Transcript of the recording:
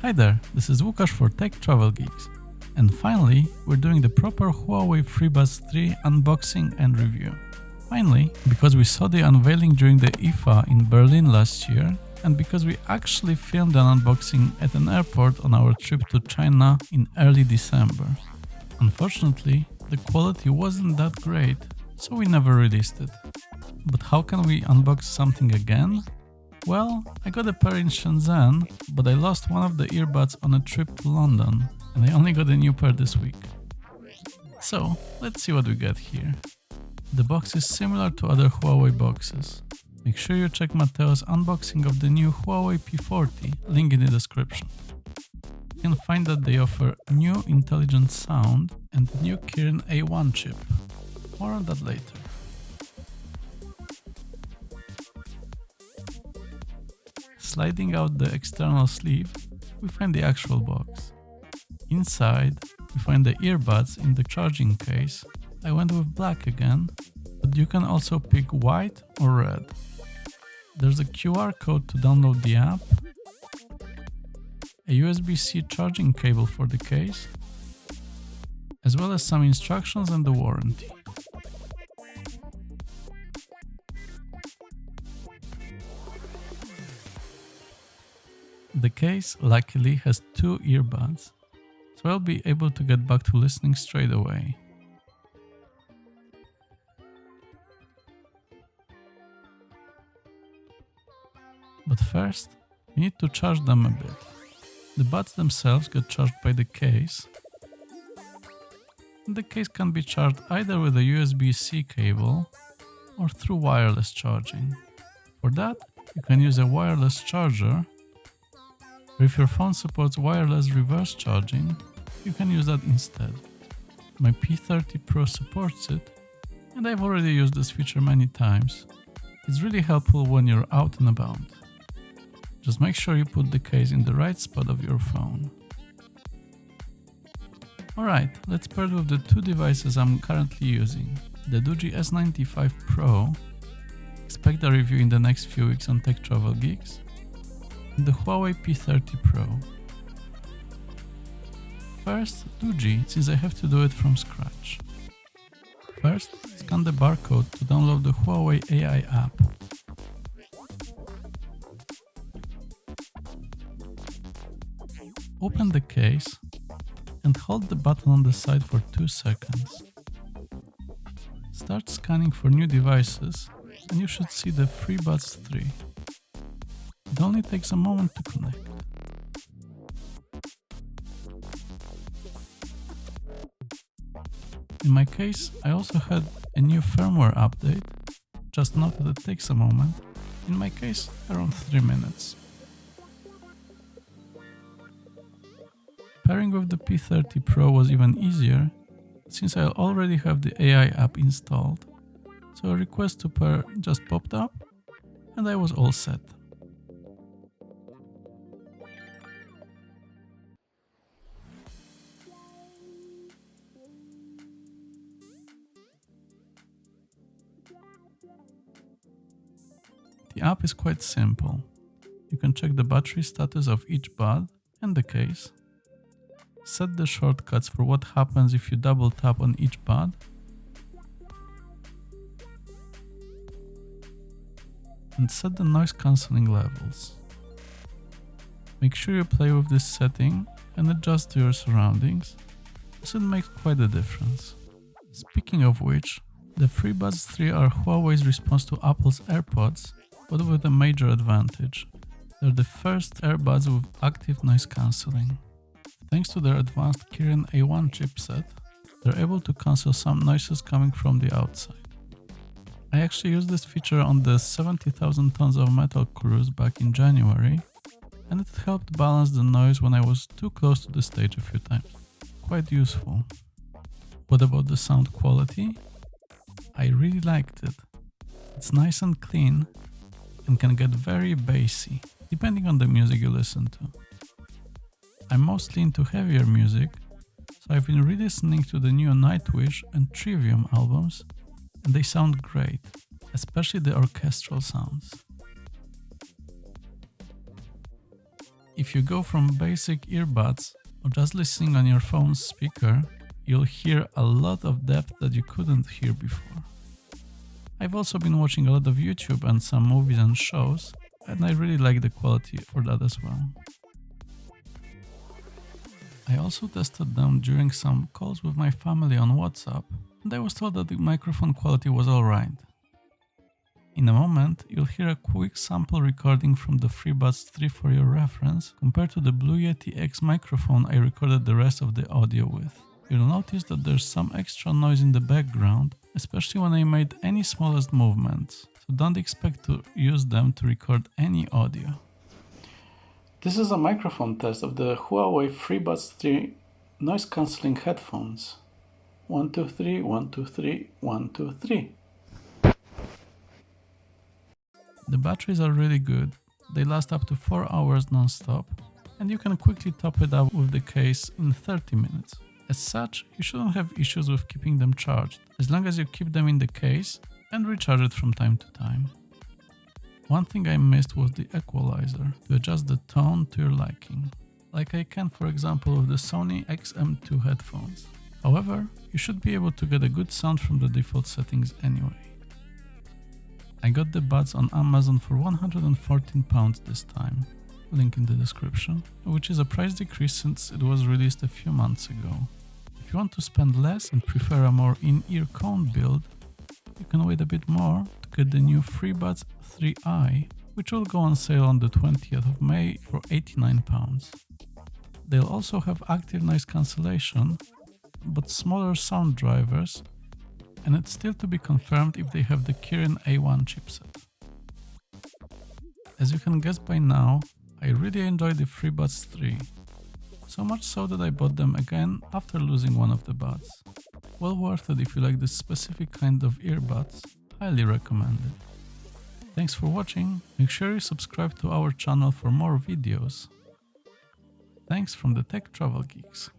Hi there, this is Łukasz for Tech Travel Geeks. And finally, we're doing the proper Huawei FreeBuds 3 unboxing and review. Finally, because we saw the unveiling during the IFA in Berlin last year, and because we actually filmed an unboxing at an airport on our trip to China in early December. Unfortunately, the quality wasn't that great, so we never released it. But how can we unbox something again? Well, I got a pair in Shenzhen, but I lost one of the earbuds on a trip to London, and I only got a new pair this week. So, let's see what we get here. The box is similar to other Huawei boxes. Make sure you check Matteo's unboxing of the new Huawei P40, link in the description. You can find that they offer new intelligent sound and new Kirin A1 chip. More on that later. Sliding out the external sleeve, we find the actual box. Inside, we find the earbuds in the charging case. I went with black again, but you can also pick white or red. There's a QR code to download the app, a USB-C charging cable for the case, as well as some instructions and the warranty. The case luckily has two earbuds, so I'll be able to get back to listening straight away. But first, we need to charge them a bit. The buds themselves get charged by the case. The case can be charged either with a USB-C cable or through wireless charging. For that, you can use a wireless charger. Or if your phone supports wireless reverse charging, you can use that instead. My P30 Pro supports it, and I've already used this feature many times. It's really helpful when you're out and about. Just make sure you put the case in the right spot of your phone. Alright, let's pair it with the two devices I'm currently using. The Doogee S95 Pro, expect a review in the next few weeks on Tech Travel Geeks, and the Huawei P30 Pro. First, Doogee, since I have to do it from scratch. First, scan the barcode to download the Huawei AI app. Open the case and hold the button on the side for 2 seconds. Start scanning for new devices and you should see the FreeBuds 3. It only takes a moment to connect. In my case, I also had a new firmware update. Just note that it takes a moment. In my case, around 3 minutes. Pairing with the P30 Pro was even easier, since I already have the AI app installed, so a request to pair just popped up, and I was all set. The app is quite simple. You can check the battery status of each bud and the case, set the shortcuts for what happens if you double tap on each bud, and set the noise cancelling levels. Make sure you play with this setting and adjust to your surroundings, as it makes quite a difference. Speaking of which, the FreeBuds 3 are Huawei's response to Apple's AirPods, but with a major advantage. They're the first earbuds with active noise cancelling. Thanks to their advanced Kirin A1 chipset, they're able to cancel some noises coming from the outside. I actually used this feature on the 70,000 tons of metal cruise back in January, and it helped balance the noise when I was too close to the stage a few times. Quite useful. What about the sound quality? I really liked it. It's nice and clean, and can get very bassy, depending on the music you listen to. I'm mostly into heavier music, so I've been re-listening to the new Nightwish and Trivium albums, and they sound great, especially the orchestral sounds. If you go from basic earbuds or just listening on your phone's speaker, you'll hear a lot of depth that you couldn't hear before. I've also been watching a lot of YouTube and some movies and shows, and I really like the quality for that as well. I also tested them during some calls with my family on WhatsApp, and I was told that the microphone quality was alright. In a moment, you'll hear a quick sample recording from the FreeBuds 3 for your reference, compared to the Blue Yeti X microphone I recorded the rest of the audio with. You'll notice that there's some extra noise in the background, especially when I made any smallest movements, so don't expect to use them to record any audio. This is a microphone test of the Huawei FreeBuds 3 noise cancelling headphones. 1, 2, 3, 1, 2, 3, 1, 2, 3. The batteries are really good, they last up to 4 hours non-stop, and you can quickly top it up with the case in 30 minutes. As such, you shouldn't have issues with keeping them charged, as long as you keep them in the case and recharge it from time to time. One thing I missed was the equalizer, to adjust the tone to your liking, like I can for example with the Sony XM2 headphones. However, you should be able to get a good sound from the default settings anyway. I got the buds on Amazon for £114 this time, link in the description, which is a price decrease since it was released a few months ago. If you want to spend less and prefer a more in-ear cone build, you can wait a bit more to get the new FreeBuds 3i, which will go on sale on the 20th of May for £89. They'll also have active noise cancellation, but smaller sound drivers, and it's still to be confirmed if they have the Kirin A1 chipset. As you can guess by now, I really enjoyed the FreeBuds 3, so much so that I bought them again after losing one of the buds. Well worth it if you like this specific kind of earbuds, highly recommended. Thanks for watching, make sure you subscribe to our channel for more videos. Thanks from the Tech Travel Geeks.